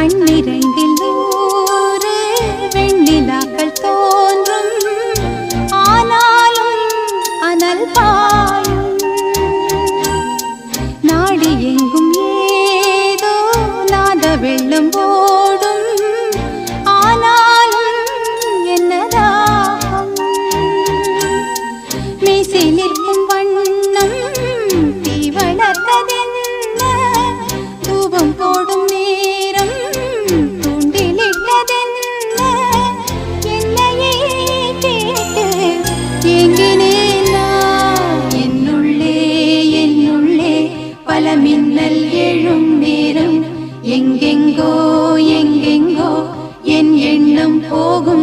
கண்ணிரண்டில் நூறு வெண்ணிலாக்கள் தோன்றும், ஆனாலும் அனல் பாயும். நாடி எங்கும் ஏதோ நாத வெள்ளம் ஓடும், ஆனாலும் என்னதாகும். மீசை நிற்கும் வண்ணம் தீ வளர்த்ததென்ன, தூபம் போடும் நேரம் தூண்டிலிட்டதென்ன. என்னையே கேட்டு ஏங்கினேன் நான். என்னுள்ளே என்னுள்ளே பல மின்னல் எழும் நேரம், எங்கெங்கோ எங்கெங்கோ என் எண்ணம் போகும்